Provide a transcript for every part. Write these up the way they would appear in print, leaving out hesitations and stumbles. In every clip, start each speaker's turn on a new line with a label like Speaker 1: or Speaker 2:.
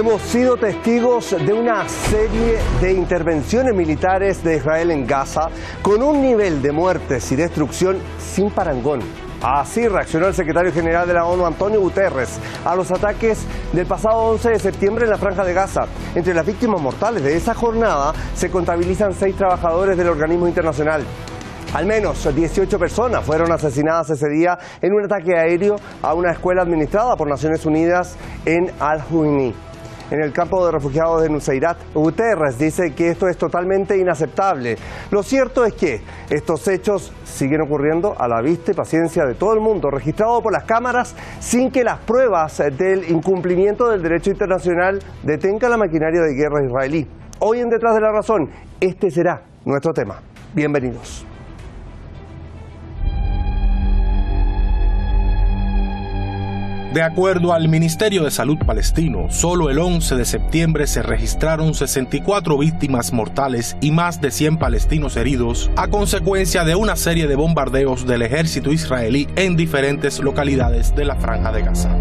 Speaker 1: Hemos sido testigos de una serie de intervenciones militares de Israel en Gaza con un nivel de muertes y destrucción sin parangón. Así reaccionó el secretario general de la ONU, Antonio Guterres, a los ataques del pasado 11 de septiembre en la Franja de Gaza. Entre las víctimas mortales de esa jornada se contabilizan 6 trabajadores del organismo internacional. Al menos 18 personas fueron asesinadas ese día en un ataque aéreo a una escuela administrada por Naciones Unidas en Al-Huwaini, en el campo de refugiados de Nuseirat. Guterres dice que esto es totalmente inaceptable. Lo cierto es que estos hechos siguen ocurriendo a la vista y paciencia de todo el mundo, registrado por las cámaras, sin que las pruebas del incumplimiento del derecho internacional detengan la maquinaria de guerra israelí. Hoy en Detrás de la Razón, este será nuestro tema. Bienvenidos.
Speaker 2: De acuerdo al Ministerio de Salud palestino, solo el 11 de septiembre se registraron 64 víctimas mortales y más de 100 palestinos heridos a consecuencia de una serie de bombardeos del ejército israelí en diferentes localidades de la Franja de Gaza.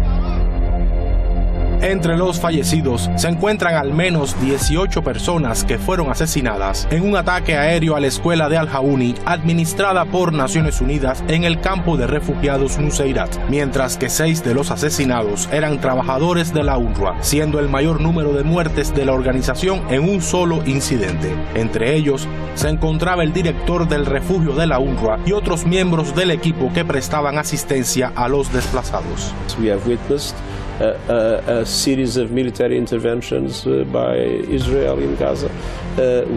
Speaker 2: Entre los fallecidos se encuentran al menos 18 personas que fueron asesinadas en un ataque aéreo a la escuela de Al-Huwaini administrada por Naciones Unidas en el campo de refugiados Nuseirat, mientras que 6 de los asesinados eran trabajadores de la UNRWA, siendo el mayor número de muertes de la organización en un solo incidente. Entre ellos se encontraba el director del refugio de la UNRWA y otros miembros del equipo que prestaban asistencia a los desplazados.
Speaker 3: A series of military interventions by Israel in Gaza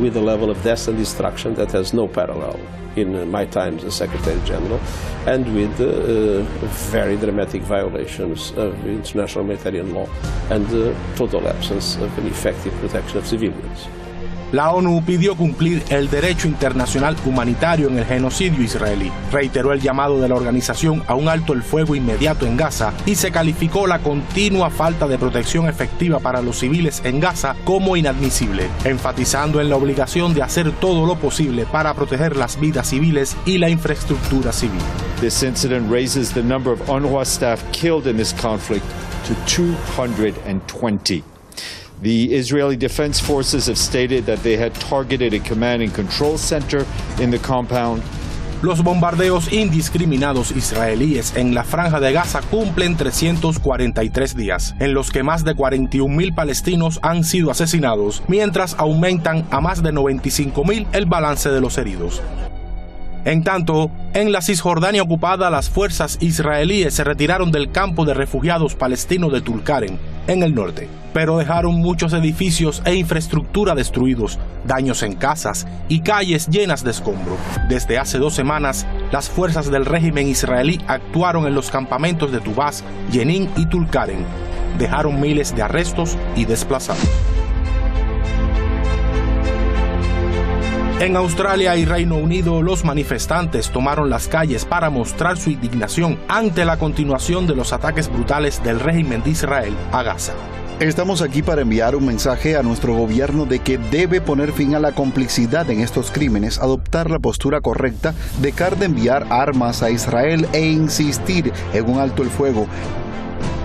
Speaker 3: with a level of death and destruction that has no parallel in my time as Secretary General, and with very dramatic violations of international humanitarian law and the total absence of an effective protection of civilians.
Speaker 2: La ONU pidió cumplir el derecho internacional humanitario en el genocidio israelí, reiteró el llamado de la organización a un alto el fuego inmediato en Gaza y se calificó la continua falta de protección efectiva para los civiles en Gaza como inadmisible, enfatizando en la obligación de hacer todo lo posible para proteger las vidas civiles y la infraestructura civil.
Speaker 4: This incident raises the number of UNRWA staff killed in this conflict to 220. The Israeli Defense Forces have stated that they had targeted a command and control center in the compound.
Speaker 2: Los bombardeos indiscriminados israelíes en la Franja de Gaza cumplen 343 días, en los que más de 41.000 palestinos han sido asesinados, mientras aumentan a más de 95.000 el balance de los heridos. En tanto, en la Cisjordania ocupada, las fuerzas israelíes se retiraron del campo de refugiados palestinos de Tulkarem, en el norte, pero dejaron muchos edificios e infraestructura destruidos, daños en casas y calles llenas de escombro. Desde hace 2 semanas, las fuerzas del régimen israelí actuaron en los campamentos de Tubas, Jenin y Tulkarem. Dejaron miles de arrestos y desplazados. En Australia y Reino Unido, los manifestantes tomaron las calles para mostrar su indignación ante la continuación de los ataques brutales del régimen de Israel a Gaza.
Speaker 5: Estamos aquí para enviar un mensaje a nuestro gobierno de que debe poner fin a la complicidad en estos crímenes, adoptar la postura correcta, dejar de enviar armas a Israel e insistir en un alto el fuego.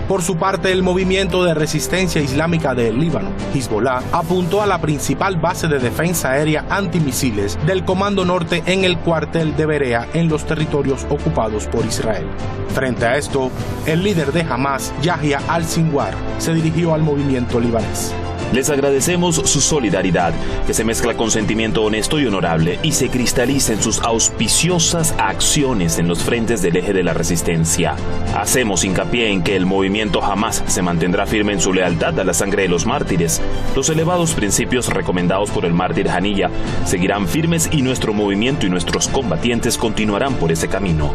Speaker 2: Por su parte, el movimiento de resistencia islámica del Líbano, Hezbollah, apuntó a la principal base de defensa aérea antimisiles del Comando Norte en el cuartel de Berea, en los territorios ocupados por Israel. Frente a esto, el líder de Hamas, Yahya al-Sinwar, se dirigió al movimiento libanés.
Speaker 6: Les agradecemos su solidaridad, que se mezcla con sentimiento honesto y honorable y se cristaliza en sus auspiciosas acciones en los frentes del eje de la resistencia. Hacemos hincapié en que el movimiento jamás se mantendrá firme en su lealtad a la sangre de los mártires. Los elevados principios recomendados por el mártir Haniyah seguirán firmes y nuestro movimiento y nuestros combatientes continuarán por ese camino.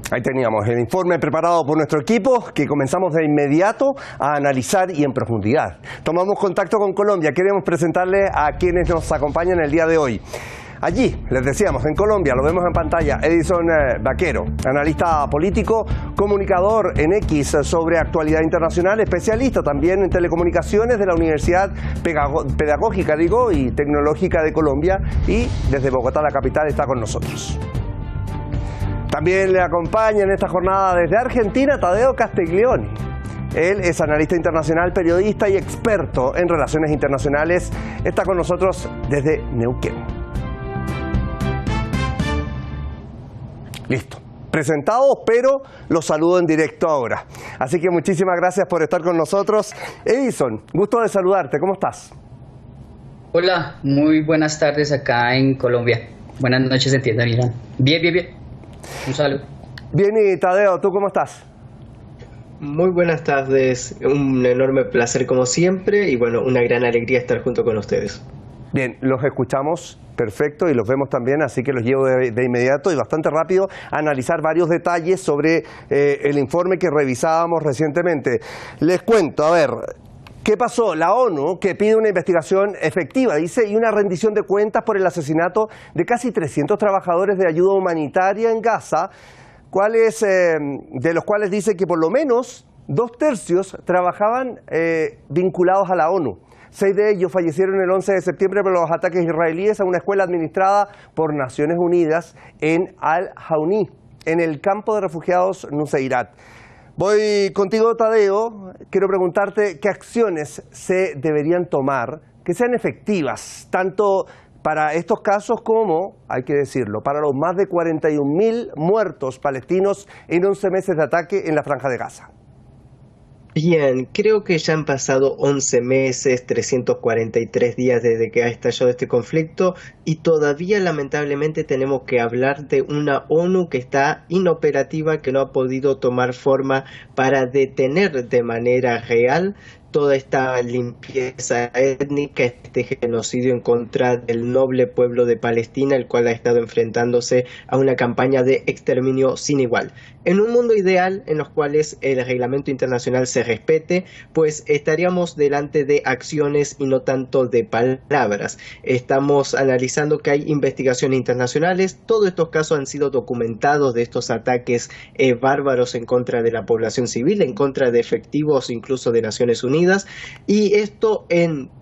Speaker 1: Ahí teníamos el informe preparado por nuestro equipo que comenzamos de inmediato a analizar y en profundidad. Tomamos contacto con Colombia. Queremos presentarle a quienes nos acompañan el día de hoy. Allí, les decíamos, en Colombia, lo vemos en pantalla, Edison Vaquero, analista político, comunicador en X sobre actualidad internacional, especialista también en telecomunicaciones de la Universidad Pedagógica y Tecnológica de Colombia, y desde Bogotá, la capital, está con nosotros. También le acompaña en esta jornada desde Argentina Tadeo Castiglioni. Él es analista internacional, periodista y experto en relaciones internacionales. Está con nosotros desde Neuquén. Listo. Presentados, pero los saludo en directo ahora. Así que muchísimas gracias por estar con nosotros. Edison, gusto de saludarte. ¿Cómo estás?
Speaker 7: Hola, muy buenas tardes acá en Colombia. Buenas noches en tienda Milán. Bien. Un saludo.
Speaker 1: Bien, y Tadeo, ¿tú cómo estás?
Speaker 8: Muy buenas tardes, un enorme placer como siempre y bueno, una gran alegría estar junto con ustedes.
Speaker 1: Bien, los escuchamos perfecto y los vemos también, así que los llevo de inmediato y bastante rápido a analizar varios detalles sobre el informe que revisábamos recientemente. Les cuento, a ver, ¿qué pasó? La ONU, que pide una investigación efectiva, dice, y una rendición de cuentas por el asesinato de casi 300 trabajadores de ayuda humanitaria en Gaza, de los cuales dice que por lo menos 2/3 trabajaban vinculados a la ONU. 6 de ellos fallecieron el 11 de septiembre por los ataques israelíes a una escuela administrada por Naciones Unidas en Al-Jauni, en el campo de refugiados Nuseirat. Voy contigo, Tadeo. Quiero preguntarte qué acciones se deberían tomar que sean efectivas, tanto para estos casos como, hay que decirlo, para los más de 41.000 muertos palestinos en 11 meses de ataque en la Franja de Gaza.
Speaker 8: Bien, creo que ya han pasado 11 meses, 343 días desde que ha estallado este conflicto y todavía lamentablemente tenemos que hablar de una ONU que está inoperativa, que no ha podido tomar forma para detener de manera real toda esta limpieza étnica, este genocidio en contra del noble pueblo de Palestina, el cual ha estado enfrentándose a una campaña de exterminio sin igual. En un mundo ideal en los cuales el reglamento internacional se respete, pues estaríamos delante de acciones y no tanto de palabras. Estamos analizando que hay investigaciones internacionales, todos estos casos han sido documentados de estos ataques bárbaros en contra de la población civil, en contra de efectivos incluso de Naciones Unidas, y esto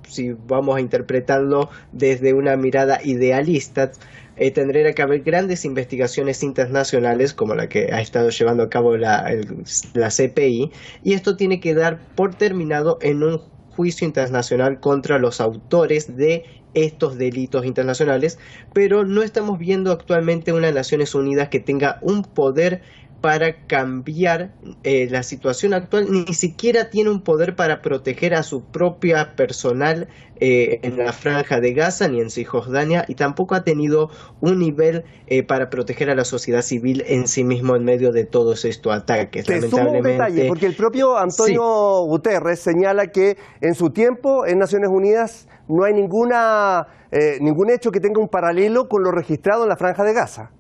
Speaker 8: si vamos a interpretarlo desde una mirada idealista, tendría que haber grandes investigaciones internacionales como la que ha estado llevando a cabo la CPI, y esto tiene que dar por terminado en un juicio internacional contra los autores de estos delitos internacionales, pero no estamos viendo actualmente una Naciones Unidas que tenga un poder para cambiar la situación actual, ni siquiera tiene un poder para proteger a su propia personal en la Franja de Gaza ni en Cisjordania, y tampoco ha tenido un nivel para proteger a la sociedad civil en sí mismo en medio de todos estos ataques.
Speaker 1: Te sumo un detalle, porque el propio Antonio Guterres señala que en su tiempo en Naciones Unidas no hay ningún hecho que tenga un paralelo con lo registrado en la Franja de Gaza.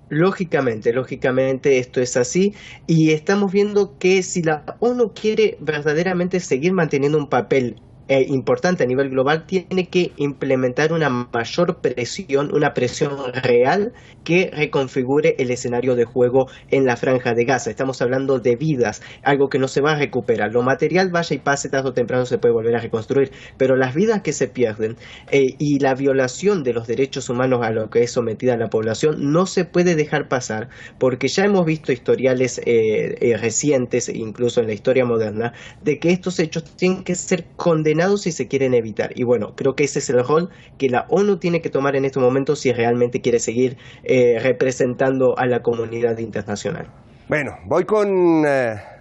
Speaker 8: Lógicamente esto es así, y estamos viendo que si la ONU quiere verdaderamente seguir manteniendo un papel importante a nivel global, tiene que implementar una mayor presión, una presión real que reconfigure el escenario de juego en la Franja de Gaza. Estamos hablando de vidas, algo que no se va a recuperar. Lo material, vaya y pase, tarde o temprano se puede volver a reconstruir, pero las vidas que se pierden y la violación de los derechos humanos a lo que es sometida la población no se puede dejar pasar, porque ya hemos visto historiales recientes, incluso en la historia moderna, de que estos hechos tienen que ser condenados si se quieren evitar. Y bueno, creo que ese es el rol que la ONU tiene que tomar en estos momentos si realmente quiere seguir representando a la comunidad internacional.
Speaker 1: Bueno, voy con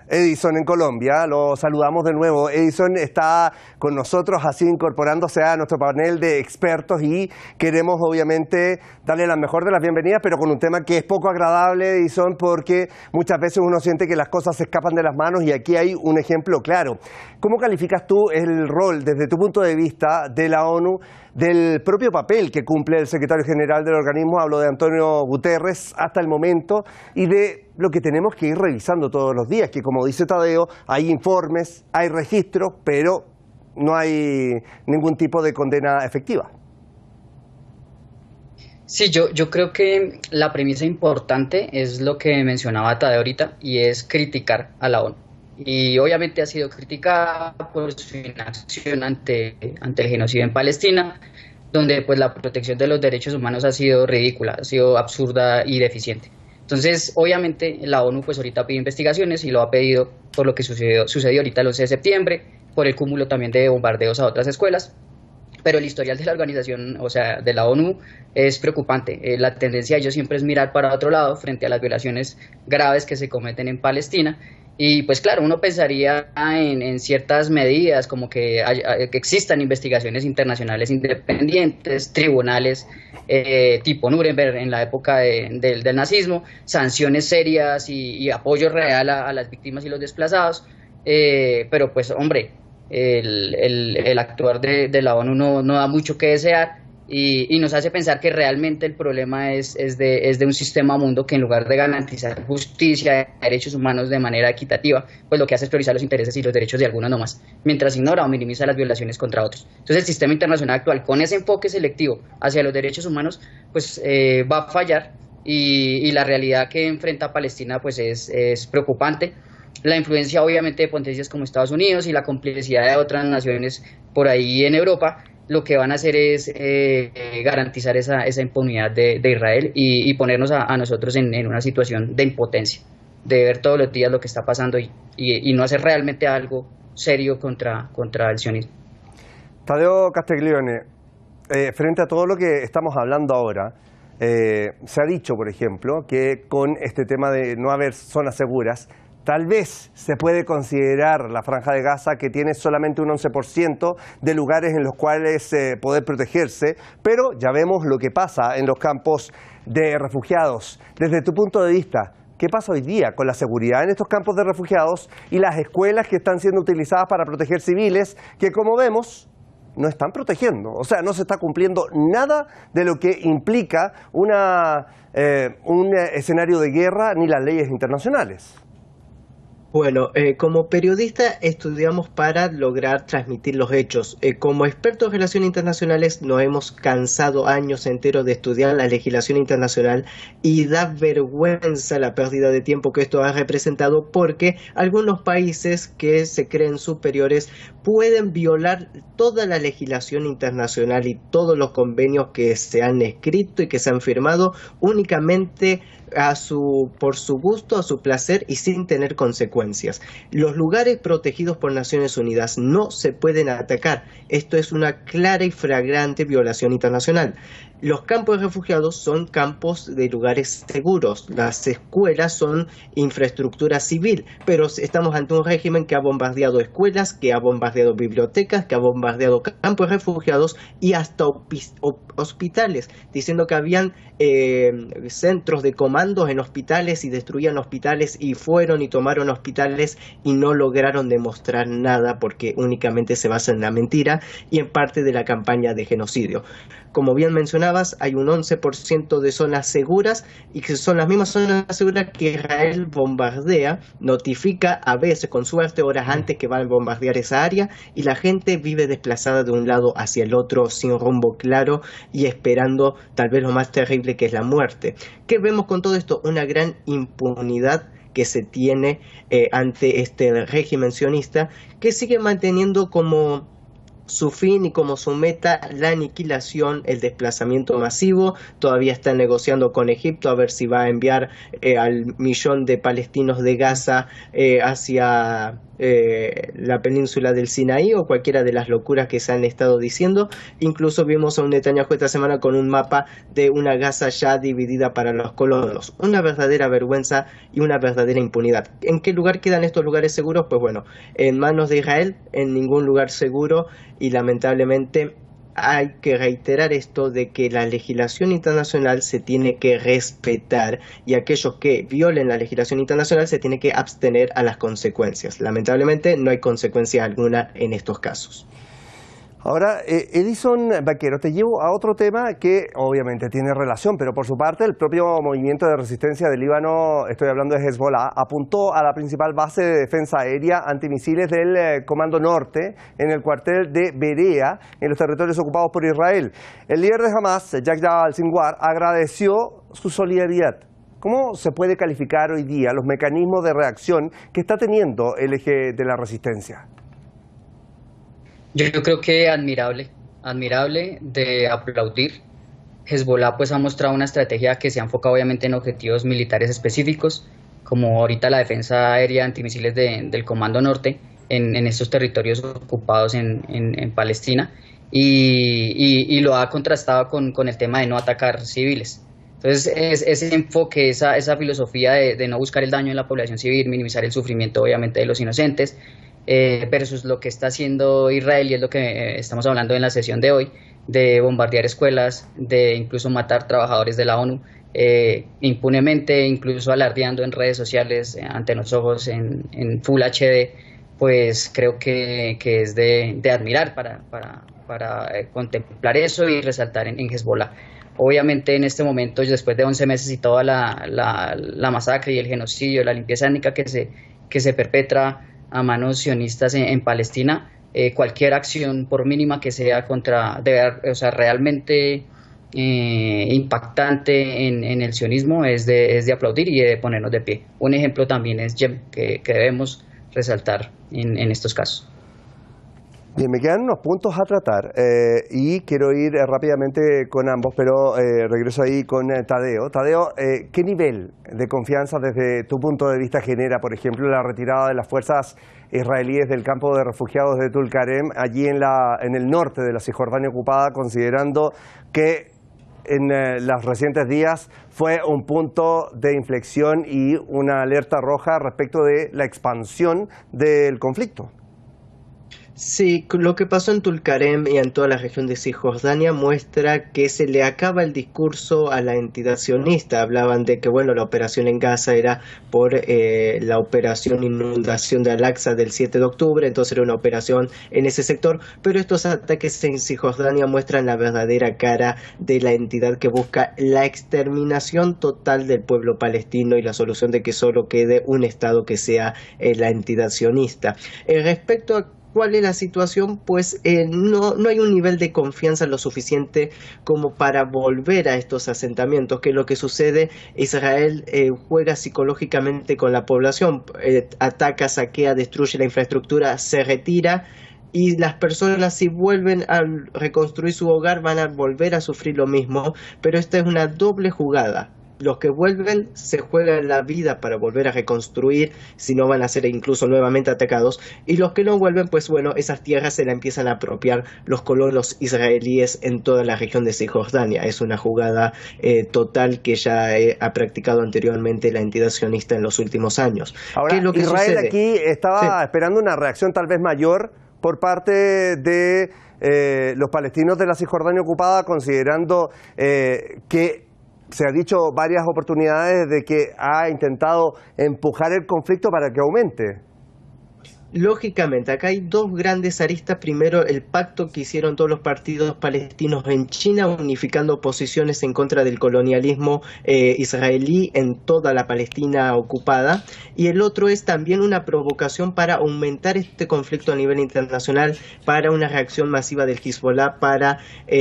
Speaker 1: Edison en Colombia. Lo saludamos de nuevo. Edison está con nosotros así incorporándose a nuestro panel de expertos y queremos obviamente darle la mejor de las bienvenidas, pero con un tema que es poco agradable, Edison, porque muchas veces uno siente que las cosas se escapan de las manos y aquí hay un ejemplo claro. ¿Cómo calificas tú el rol desde tu punto de vista de la ONU, del propio papel que cumple el secretario general del organismo, hablo de Antonio Guterres, hasta el momento, y de lo que tenemos que ir revisando todos los días, que como dice Tadeo, hay informes, hay registros, pero no hay ningún tipo de condena efectiva?
Speaker 7: Sí, yo creo que la premisa importante es lo que mencionaba Tadeo ahorita, y es criticar a la ONU. Y obviamente ha sido criticada por su inacción ante el genocidio en Palestina, donde pues la protección de los derechos humanos ha sido ridícula, ha sido absurda y deficiente. Entonces, obviamente, la ONU pues ahorita pide investigaciones y lo ha pedido por lo que sucedió ahorita el 11 de septiembre, por el cúmulo también de bombardeos a otras escuelas. Pero el historial de la organización, o sea, de la ONU, es preocupante. La tendencia de ellos siempre es mirar para otro lado frente a las violaciones graves que se cometen en Palestina. Y pues claro, uno pensaría en ciertas medidas, como que existan investigaciones internacionales independientes, tribunales tipo Nuremberg en la época del nazismo, sanciones serias y apoyo real a las víctimas y los desplazados. Pero pues hombre, el actuar de la ONU no da mucho que desear y nos hace pensar que realmente el problema es de un sistema mundo que en lugar de garantizar justicia, derechos humanos de manera equitativa, pues lo que hace es priorizar los intereses y los derechos de algunos nomás, mientras ignora o minimiza las violaciones contra otros. Entonces el sistema internacional actual, con ese enfoque selectivo hacia los derechos humanos, pues va a fallar y la realidad que enfrenta Palestina pues es preocupante. La influencia obviamente de potencias como Estados Unidos y la complicidad de otras naciones por ahí en Europa, lo que van a hacer es garantizar esa impunidad de Israel y ponernos a nosotros en una situación de impotencia, de ver todos los días lo que está pasando y no hacer realmente algo serio contra el sionismo.
Speaker 1: Tadeo Castiglione, frente a todo lo que estamos hablando ahora, se ha dicho, por ejemplo, que con este tema de no haber zonas seguras, tal vez se puede considerar la Franja de Gaza que tiene solamente un 11% de lugares en los cuales poder protegerse, pero ya vemos lo que pasa en los campos de refugiados. Desde tu punto de vista, ¿qué pasa hoy día con la seguridad en estos campos de refugiados y las escuelas que están siendo utilizadas para proteger civiles que, como vemos, no están protegiendo? O sea, no se está cumpliendo nada de lo que implica un escenario de guerra ni las leyes internacionales.
Speaker 8: Bueno, como periodista estudiamos para lograr transmitir los hechos. Como expertos en relaciones internacionales nos hemos cansado años enteros de estudiar la legislación internacional y da vergüenza la pérdida de tiempo que esto ha representado porque algunos países que se creen superiores pueden violar toda la legislación internacional y todos los convenios que se han escrito y que se han firmado únicamente por su gusto, a su placer y sin tener consecuencias. Los lugares protegidos por Naciones Unidas no se pueden atacar. Esto es una clara y flagrante violación internacional. Los campos de refugiados son campos de lugares seguros. Las escuelas son infraestructura civil, pero estamos ante un régimen que ha bombardeado escuelas, que ha bombardeado bibliotecas, que ha bombardeado campos de refugiados y hasta hospitales, diciendo que habían centros de comandos en hospitales y destruían hospitales y fueron y tomaron hospitales y no lograron demostrar nada porque únicamente se basa en la mentira y en parte de la campaña de genocidio. Como bien mencionabas, hay un 11% de zonas seguras y que son las mismas zonas seguras que Israel bombardea, notifica a veces con suerte horas antes que van a bombardear esa área y la gente vive desplazada de un lado hacia el otro sin rumbo claro y esperando tal vez lo más terrible que es la muerte. ¿Qué vemos con todo esto? Una gran impunidad que se tiene ante este régimen sionista que sigue manteniendo como su fin y como su meta la aniquilación, el desplazamiento masivo. Todavía está negociando con Egipto a ver si va a enviar al 1.000.000 de palestinos de Gaza hacia la península del Sinaí o cualquiera de las locuras que se han estado diciendo. Incluso vimos a un Netanyahu esta semana con un mapa de una Gaza ya dividida para los colonos. Una verdadera vergüenza y una verdadera impunidad. ¿En qué lugar quedan estos lugares seguros? Pues bueno, en manos de Israel, en ningún lugar seguro y lamentablemente hay que reiterar esto de que la legislación internacional se tiene que respetar y aquellos que violen la legislación internacional se tienen que abstener a las consecuencias. Lamentablemente no hay consecuencia alguna en estos casos.
Speaker 1: Ahora, Edison Vaquero, te llevo a otro tema que obviamente tiene relación, pero por su parte el propio movimiento de resistencia del Líbano, estoy hablando de Hezbollah, apuntó a la principal base de defensa aérea antimisiles del Comando Norte en el cuartel de Berea, en los territorios ocupados por Israel. El líder de Hamas, Yahya al-Sinwar, agradeció su solidaridad. ¿Cómo se puede calificar hoy día los mecanismos de reacción que está teniendo el eje de la resistencia?
Speaker 7: Yo creo que admirable de aplaudir Hezbollah pues ha mostrado una estrategia que se ha enfocado obviamente en objetivos militares específicos, como ahorita la defensa aérea antimisiles del Comando Norte en estos territorios ocupados en Palestina, y lo ha contrastado con el tema de no atacar civiles. Entonces, ese enfoque, esa filosofía de no buscar el daño en la población civil, minimizar el sufrimiento obviamente de los inocentes, versus lo que está haciendo Israel, y es lo que estamos hablando en la sesión de hoy, de bombardear escuelas, de incluso matar trabajadores de la ONU impunemente, incluso alardeando en redes sociales ante los ojos en Full HD, pues creo que es de admirar para contemplar eso y resaltar en Hezbollah. Obviamente en este momento, después de 11 meses y toda la masacre y el genocidio, la limpieza étnica que se perpetra a manos sionistas en Palestina, cualquier acción, por mínima que sea, realmente impactante en el sionismo, es de aplaudir y de ponernos de pie. Un ejemplo también es Yemen, que debemos resaltar en estos casos.
Speaker 1: Bien, me quedan unos puntos a tratar y quiero ir rápidamente con ambos, pero regreso ahí con Tadeo. Tadeo, ¿qué nivel de confianza desde tu punto de vista genera, por ejemplo, la retirada de las fuerzas israelíes del campo de refugiados de Tulkarem, allí en el norte de la Cisjordania ocupada, considerando que en los recientes días fue un punto de inflexión y una alerta roja respecto de la expansión del conflicto?
Speaker 8: Sí, lo que pasó en Tulkarem y en toda la región de Cisjordania muestra que se le acaba el discurso a la entidad sionista. Hablaban de que la operación en Gaza era por la operación inundación de Al-Aqsa del 7 de octubre, entonces era una operación en ese sector, pero estos ataques en Cisjordania muestran la verdadera cara de la entidad que busca la exterminación total del pueblo palestino y la solución de que solo quede un Estado que sea la entidad sionista. Respecto a ¿cuál es la situación? Pues no hay un nivel de confianza lo suficiente como para volver a estos asentamientos, que es lo que sucede. Israel juega psicológicamente con la población, ataca, saquea, destruye la infraestructura, se retira, y las personas, si vuelven a reconstruir su hogar, van a volver a sufrir lo mismo, pero esta es una doble jugada. Los que vuelven se juegan la vida para volver a reconstruir, si no van a ser incluso nuevamente atacados, y los que no vuelven, pues esas tierras se la empiezan a apropiar los colonos israelíes en toda la región de Cisjordania. Es una jugada total que ya ha practicado anteriormente la entidad sionista en los últimos años.
Speaker 1: Ahora,
Speaker 8: ¿qué es lo que
Speaker 1: Israel
Speaker 8: sucede?
Speaker 1: aquí estaba esperando una reacción tal vez mayor por parte de los palestinos de la Cisjordania ocupada, considerando que se ha dicho varias oportunidades de que ha intentado empujar el conflicto para que aumente.
Speaker 8: Lógicamente, acá hay dos grandes aristas. Primero, el pacto que hicieron todos los partidos palestinos en China, unificando posiciones en contra del colonialismo israelí en toda la Palestina ocupada. Y el otro es también una provocación para aumentar este conflicto a nivel internacional, para una reacción masiva del Hezbollah, para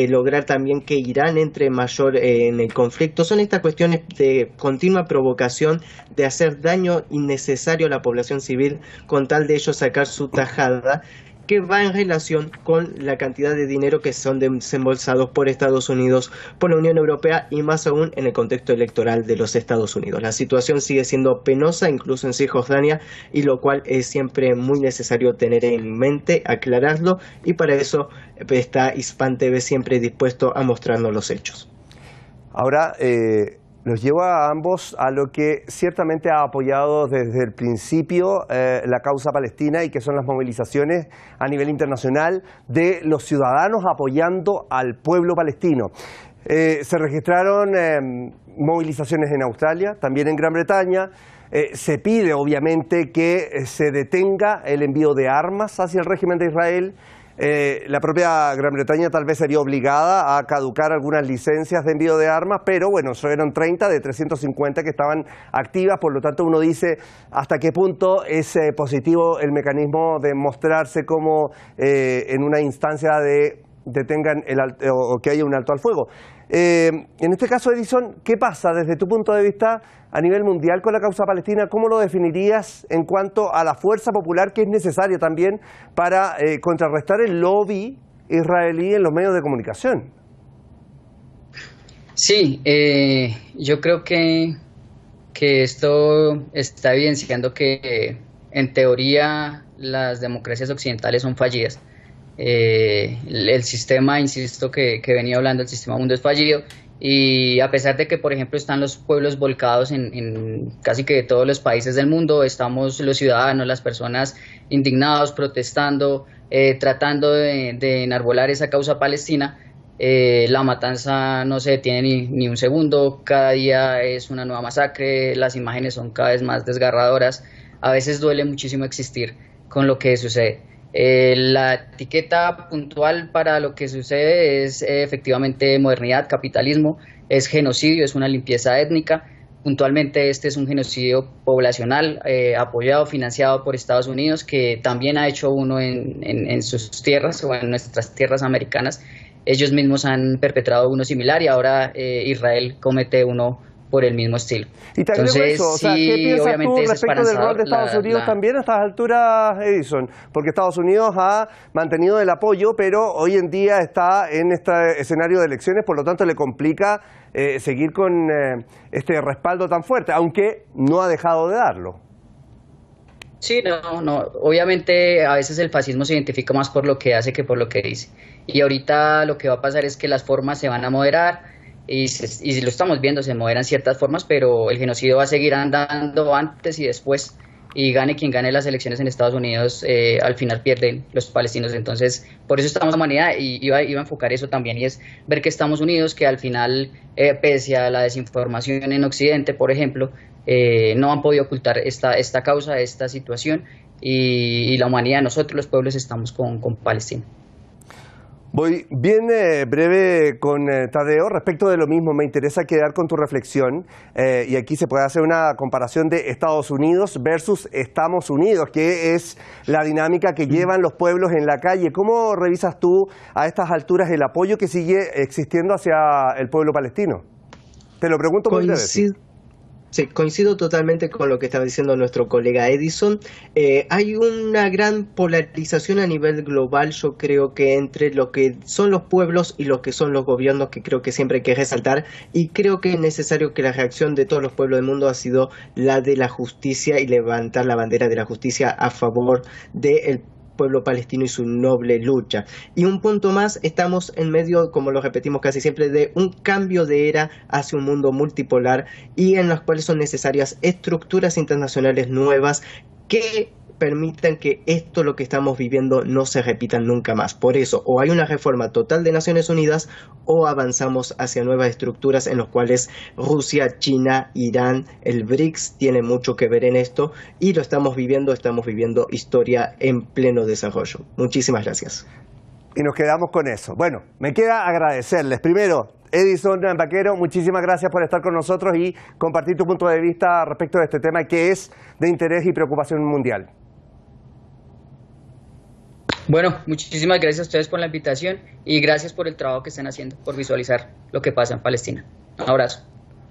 Speaker 8: lograr también que Irán entre mayor en el conflicto. Son estas cuestiones de continua provocación, de hacer daño innecesario a la población civil con tal de ellos sacar su tajada, que va en relación con la cantidad de dinero que son desembolsados por Estados Unidos, por la Unión Europea y más aún en el contexto electoral de los Estados Unidos. La situación sigue siendo penosa, incluso en Cisjordania, y lo cual es siempre muy necesario tener en mente, aclararlo, y para eso está Hispan TV siempre dispuesto a mostrarnos los hechos.
Speaker 1: Ahora, los llevo a ambos a lo que ciertamente ha apoyado desde el principio la causa palestina, y que son las movilizaciones a nivel internacional de los ciudadanos apoyando al pueblo palestino. Se registraron movilizaciones en Australia, también en Gran Bretaña. Se pide obviamente que se detenga el envío de armas hacia el régimen de Israel. La propia Gran Bretaña tal vez sería obligada a caducar algunas licencias de envío de armas, pero fueron 30 de 350 que estaban activas, por lo tanto uno dice hasta qué punto es positivo el mecanismo de mostrarse como en una instancia de detengan o que haya un alto al fuego. En este caso, Edison, ¿qué pasa desde tu punto de vista a nivel mundial con la causa palestina? ¿Cómo lo definirías en cuanto a la fuerza popular que es necesaria también para contrarrestar el lobby israelí en los medios de comunicación?
Speaker 7: Sí, yo creo que esto está evidenciando que en teoría las democracias occidentales son fallidas. El sistema, insisto, que venía hablando, el sistema mundo es fallido, y a pesar de que, por ejemplo, están los pueblos volcados en casi que todos los países del mundo, estamos los ciudadanos, las personas indignados, protestando, tratando de enarbolar esa causa palestina. La matanza no se detiene ni un segundo, cada día es una nueva masacre, las imágenes son cada vez más desgarradoras, a veces duele muchísimo existir con lo que sucede. La etiqueta puntual para lo que sucede es efectivamente modernidad, capitalismo, es genocidio, es una limpieza étnica. Puntualmente este es un genocidio poblacional apoyado, financiado por Estados Unidos, que también ha hecho uno en sus tierras o en nuestras tierras americanas. Ellos mismos han perpetrado uno similar y ahora Israel comete uno por el mismo estilo.
Speaker 1: Y te agrego eso, o sea, ¿qué piensas tú respecto del rol de Estados Unidos también a estas alturas, Edison? Porque Estados Unidos ha mantenido el apoyo, pero hoy en día está en este escenario de elecciones, por lo tanto le complica seguir con este respaldo tan fuerte, aunque no ha dejado de darlo.
Speaker 7: Sí, no, obviamente a veces el fascismo se identifica más por lo que hace que por lo que dice. Y ahorita lo que va a pasar es que las formas se van a moderar y lo estamos viendo, se moderan ciertas formas, pero el genocidio va a seguir andando antes y después. Y gane quien gane las elecciones en Estados Unidos, al final pierden los palestinos. Entonces, por eso estamos en humanidad y iba a enfocar eso también, y es ver que estamos unidos, que al final, pese a la desinformación en Occidente, por ejemplo, no han podido ocultar esta causa, esta situación, y la humanidad, nosotros los pueblos estamos con Palestina.
Speaker 1: Voy bien breve con Tadeo respecto de lo mismo. Me interesa quedar con tu reflexión y aquí se puede hacer una comparación de Estados Unidos versus Estamos Unidos, que es la dinámica que llevan los pueblos en la calle. ¿Cómo revisas tú a estas alturas el apoyo que sigue existiendo hacia el pueblo palestino? Te lo pregunto muy breve.
Speaker 8: Sí, coincido totalmente con lo que estaba diciendo nuestro colega Edison. Hay una gran polarización a nivel global, yo creo que entre lo que son los pueblos y lo que son los gobiernos, que creo que siempre hay que resaltar, y creo que es necesario que la reacción de todos los pueblos del mundo ha sido la de la justicia y levantar la bandera de la justicia a favor del pueblo palestino y su noble lucha. Y un punto más, estamos en medio, como lo repetimos casi siempre, de un cambio de era hacia un mundo multipolar y en los cuales son necesarias estructuras internacionales nuevas que permitan que esto, lo que estamos viviendo, no se repita nunca más. Por eso, o hay una reforma total de Naciones Unidas o avanzamos hacia nuevas estructuras en las cuales Rusia, China, Irán, el BRICS tiene mucho que ver en esto y lo estamos viviendo historia en pleno desarrollo. Muchísimas gracias.
Speaker 1: Y nos quedamos con eso. Bueno, me queda agradecerles. Primero, Edison Vaquero, muchísimas gracias por estar con nosotros y compartir tu punto de vista respecto de este tema que es de interés y preocupación mundial.
Speaker 7: Bueno, muchísimas gracias a ustedes por la invitación y gracias por el trabajo que están haciendo, por visualizar lo que pasa en Palestina. Un abrazo.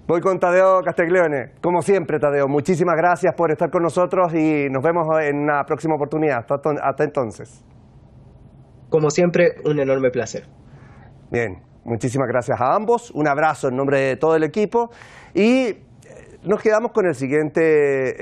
Speaker 1: Voy con Tadeo Castiglione. Como siempre, Tadeo, muchísimas gracias por estar con nosotros y nos vemos en una próxima oportunidad. Hasta entonces.
Speaker 8: Como siempre, un enorme placer.
Speaker 1: Bien, muchísimas gracias a ambos. Un abrazo en nombre de todo el equipo y nos quedamos con el siguiente,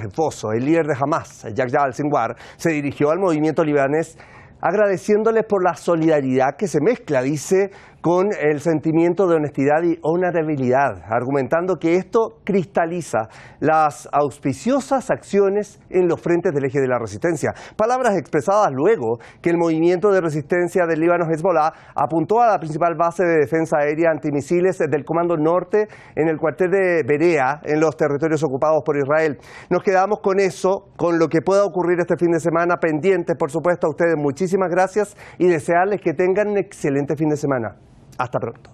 Speaker 1: esbozo. El líder de Hamas, Yahya al-Sinwar, se dirigió al movimiento libanés agradeciéndoles por la solidaridad que se mezcla, dice, con el sentimiento de honestidad y honorabilidad, argumentando que esto cristaliza las auspiciosas acciones en los frentes del eje de la resistencia. Palabras expresadas luego que el movimiento de resistencia del Líbano Hezbollah apuntó a la principal base de defensa aérea antimisiles del Comando Norte en el cuartel de Berea, en los territorios ocupados por Israel. Nos quedamos con eso, con lo que pueda ocurrir este fin de semana, pendientes, por supuesto, a ustedes. Muchísimas gracias y desearles que tengan un excelente fin de semana. Hasta pronto.